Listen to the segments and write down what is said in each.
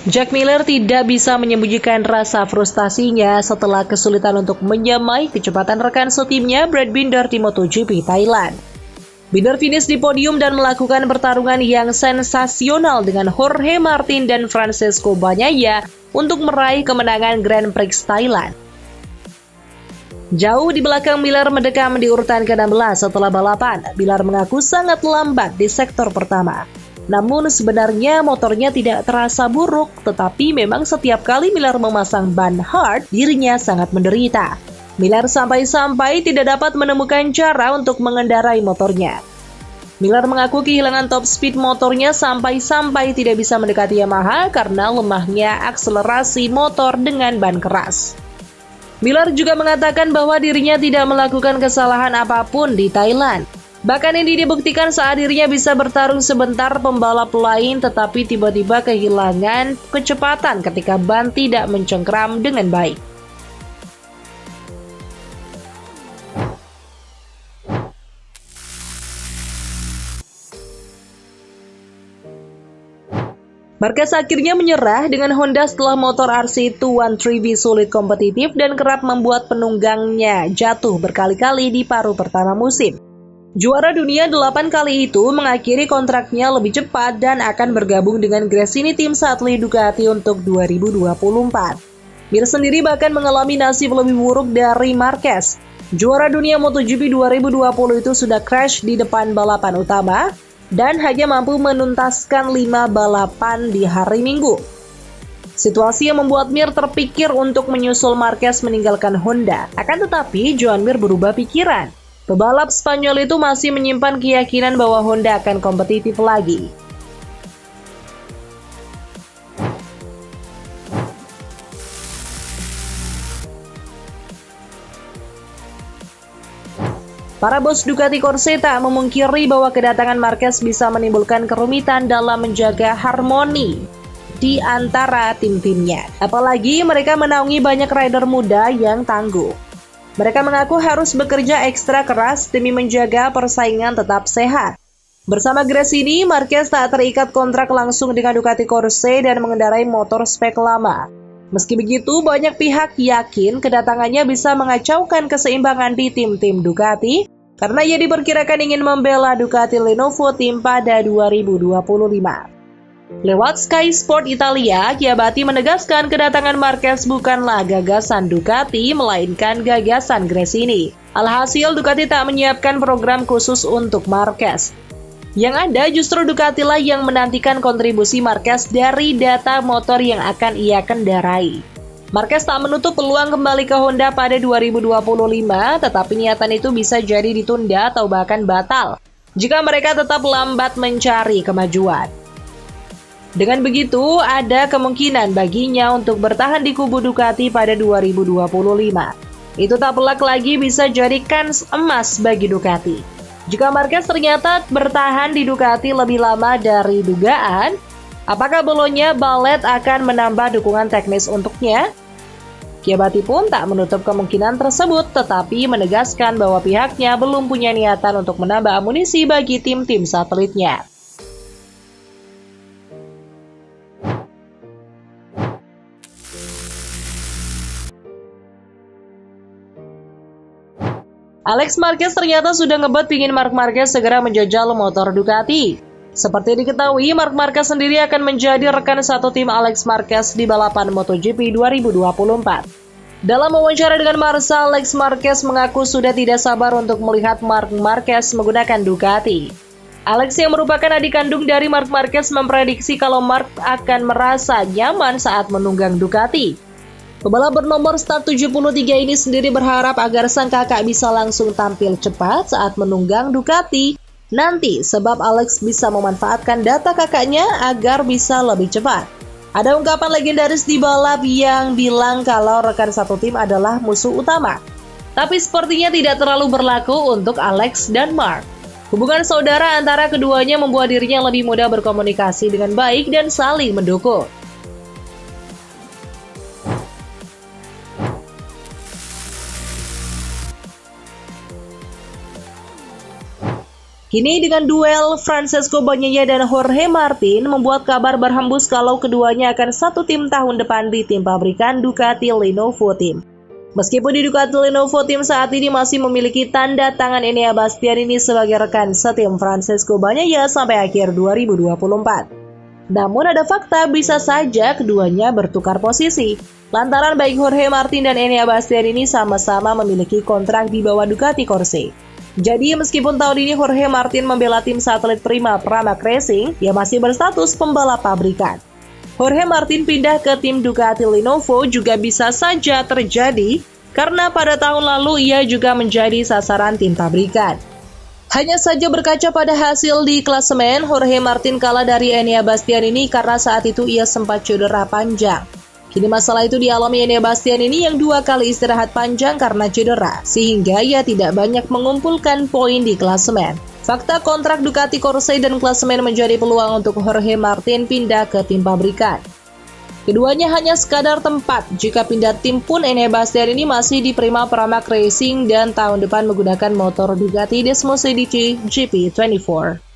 Jack Miller tidak bisa menyembunyikan rasa frustasinya setelah kesulitan untuk menyamai kecepatan rekan setimnya Brad Binder di MotoGP Thailand. Binder finish di podium dan melakukan pertarungan yang sensasional dengan Jorge Martin dan Francesco Bagnaia untuk meraih kemenangan Grand Prix Thailand. Jauh di belakang Miller mendekam di urutan ke-16 setelah balapan. Miller mengaku sangat lambat di sektor pertama. Namun sebenarnya motornya tidak terasa buruk, tetapi memang setiap kali Miller memasang ban hard, dirinya sangat menderita. Miller sampai-sampai tidak dapat menemukan cara untuk mengendarai motornya. Miller mengaku kehilangan top speed motornya sampai-sampai tidak bisa mendekati Yamaha karena lemahnya akselerasi motor dengan ban keras. Miller juga mengatakan bahwa dirinya tidak melakukan kesalahan apapun di Thailand. Bahkan ini dibuktikan saat dirinya bisa bertarung sebentar pembalap lain tetapi tiba-tiba kehilangan kecepatan ketika ban tidak mencengkram dengan baik. Marquez akhirnya menyerah dengan Honda setelah motor RC213V sulit kompetitif dan kerap membuat penunggangnya jatuh berkali-kali di paruh pertama musim. Juara dunia 8 kali itu mengakhiri kontraknya lebih cepat dan akan bergabung dengan Gresini tim Satli Ducati untuk 2024. Mir sendiri bahkan mengalami nasib lebih buruk dari Marquez. Juara dunia MotoGP 2020 itu sudah crash di depan balapan utama dan hanya mampu menuntaskan 5 balapan di hari Minggu. Situasi yang membuat Mir terpikir untuk menyusul Marquez meninggalkan Honda. Akan tetapi Joan Mir berubah pikiran. Pebalap Spanyol itu masih menyimpan keyakinan bahwa Honda akan kompetitif lagi. Para bos Ducati Corse tak memungkiri bahwa kedatangan Marquez bisa menimbulkan kerumitan dalam menjaga harmoni di antara tim-timnya. Apalagi mereka menaungi banyak rider muda yang tangguh. Mereka mengaku harus bekerja ekstra keras demi menjaga persaingan tetap sehat. Bersama Gresini, Marquez tak terikat kontrak langsung dengan Ducati Corse dan mengendarai motor spek lama. Meski begitu, banyak pihak yakin kedatangannya bisa mengacaukan keseimbangan di tim-tim Ducati karena ia diperkirakan ingin membela Ducati Lenovo Team pada 2025. Lewat Sky Sport Italia, Chiabatti menegaskan kedatangan Marquez bukanlah gagasan Ducati, melainkan gagasan Gresini. Alhasil, Ducati tak menyiapkan program khusus untuk Marquez. Yang ada justru Ducati lah yang menantikan kontribusi Marquez dari data motor yang akan ia kendarai. Marquez tak menutup peluang kembali ke Honda pada 2025, tetapi niatan itu bisa jadi ditunda atau bahkan batal jika mereka tetap lambat mencari kemajuan. Dengan begitu, ada kemungkinan baginya untuk bertahan di kubu Ducati pada 2025. Itu tak pelak lagi bisa jadi kans emas bagi Ducati. Jika Marquez ternyata bertahan di Ducati lebih lama dari dugaan, apakah Bologna Ballet akan menambah dukungan teknis untuknya? Chiabatti pun tak menutup kemungkinan tersebut, tetapi menegaskan bahwa pihaknya belum punya niatan untuk menambah amunisi bagi tim-tim satelitnya. Alex Marquez ternyata sudah ngebet pingin Marc Marquez segera menjajal motor Ducati. Seperti diketahui, Marc Marquez sendiri akan menjadi rekan satu tim Alex Marquez di balapan MotoGP 2024. Dalam wawancara dengan Marca, Alex Marquez mengaku sudah tidak sabar untuk melihat Marc Marquez menggunakan Ducati. Alex yang merupakan adik kandung dari Marc Marquez memprediksi kalau Marc akan merasa nyaman saat menunggang Ducati. Pebalap bernomor start 73 ini sendiri berharap agar sang kakak bisa langsung tampil cepat saat menunggang Ducati nanti sebab Alex bisa memanfaatkan data kakaknya agar bisa lebih cepat. Ada ungkapan legendaris di balap yang bilang kalau rekan satu tim adalah musuh utama. Tapi sepertinya tidak terlalu berlaku untuk Alex dan Marc. Hubungan saudara antara keduanya membuat dirinya lebih mudah berkomunikasi dengan baik dan saling mendukung. Kini dengan duel Francesco Bagnaia dan Jorge Martin membuat kabar berhembus kalau keduanya akan satu tim tahun depan di tim pabrikan Ducati Lenovo Team. Meskipun di Ducati Lenovo Team saat ini masih memiliki tanda tangan Enea Bastianini sebagai rekan setim Francesco Bagnaia sampai akhir 2024. Namun ada fakta bisa saja keduanya bertukar posisi, lantaran baik Jorge Martin dan Enea Bastianini sama-sama memiliki kontrak di bawah Ducati Corse. Jadi meskipun tahun ini Jorge Martin membela tim satelit Prima Pramac Racing, ia masih berstatus pembalap pabrikan. Jorge Martin pindah ke tim Ducati Lenovo juga bisa saja terjadi karena pada tahun lalu ia juga menjadi sasaran tim pabrikan. Hanya saja berkaca pada hasil di klasemen, Jorge Martin kalah dari Enea Bastianini karena saat itu ia sempat cedera panjang. Kini masalah itu dialami Enea Bastianini yang 2 kali istirahat panjang karena cedera, sehingga ia tidak banyak mengumpulkan poin di klasemen. Fakta kontrak Ducati Corse dan klasemen menjadi peluang untuk Jorge Martin pindah ke tim pabrikan. Keduanya hanya sekadar tempat, jika pindah tim pun Enea Bastianini masih di Prima Pramac Racing dan tahun depan menggunakan motor Ducati Desmosedici GP24.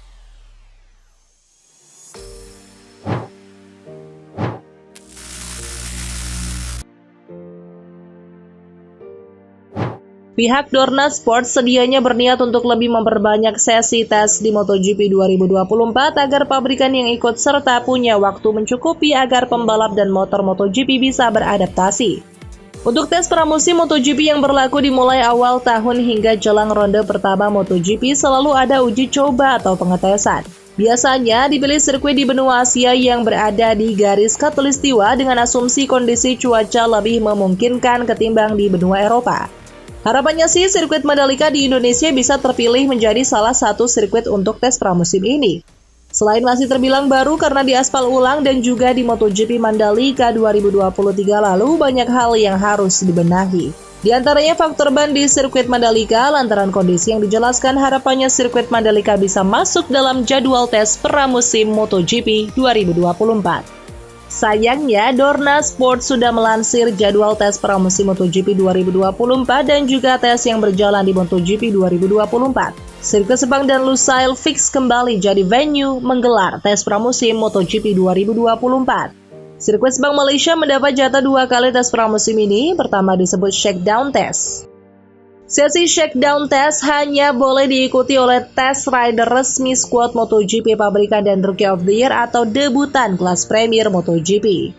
Pihak Dorna Sport sedianya berniat untuk lebih memperbanyak sesi tes di MotoGP 2024 agar pabrikan yang ikut serta punya waktu mencukupi agar pembalap dan motor MotoGP bisa beradaptasi. Untuk tes pramusim MotoGP yang berlaku dimulai awal tahun hingga jelang ronde pertama MotoGP selalu ada uji coba atau pengetesan. Biasanya dipilih sirkuit di benua Asia yang berada di garis khatulistiwa dengan asumsi kondisi cuaca lebih memungkinkan ketimbang di benua Eropa. Harapannya sih sirkuit Mandalika di Indonesia bisa terpilih menjadi salah satu sirkuit untuk tes pramusim ini. Selain masih terbilang baru karena diaspal ulang dan juga di MotoGP Mandalika 2023 lalu banyak hal yang harus dibenahi. Di antaranya faktor ban di sirkuit Mandalika lantaran kondisi yang dijelaskan harapannya sirkuit Mandalika bisa masuk dalam jadwal tes pramusim MotoGP 2024. Sayangnya, Dorna Sport sudah melansir jadwal tes pramusim MotoGP 2024 dan juga tes yang berjalan di MotoGP 2024. Sirkuit Sepang dan Lusail fix kembali jadi venue menggelar tes pramusim MotoGP 2024. Sirkuit Sepang Malaysia mendapat jatah 2 kali tes pramusim ini, pertama disebut shakedown test. Sesi shakedown test hanya boleh diikuti oleh test rider resmi skuad MotoGP pabrikan dan Rookie of the Year atau debutan kelas Premier MotoGP.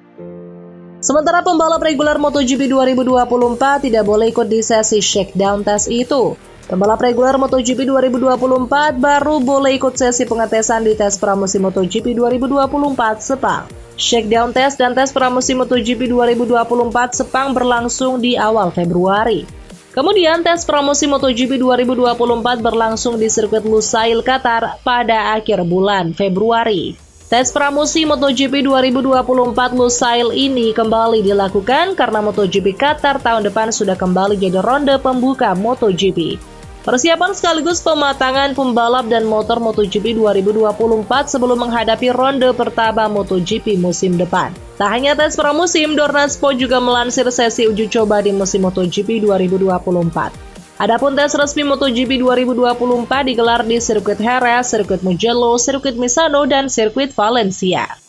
Sementara pembalap regular MotoGP 2024 tidak boleh ikut di sesi shakedown test itu. Pembalap regular MotoGP 2024 baru boleh ikut sesi pengetesan di tes pramusim MotoGP 2024 Sepang. Shakedown test dan tes pramusim MotoGP 2024 Sepang berlangsung di awal Februari. Kemudian tes pramusim MotoGP 2024 berlangsung di sirkuit Lusail, Qatar pada akhir bulan Februari. Tes pramusim MotoGP 2024 Lusail ini kembali dilakukan karena MotoGP Qatar tahun depan sudah kembali jadi ronde pembuka MotoGP. Persiapan sekaligus pematangan pembalap dan motor MotoGP 2024 sebelum menghadapi ronde pertama MotoGP musim depan. Tak hanya tes pramusim, Dorna Sport juga melansir sesi uji coba di musim MotoGP 2024. Adapun tes resmi MotoGP 2024 digelar di sirkuit Jerez, sirkuit Mugello, sirkuit Misano, dan sirkuit Valencia.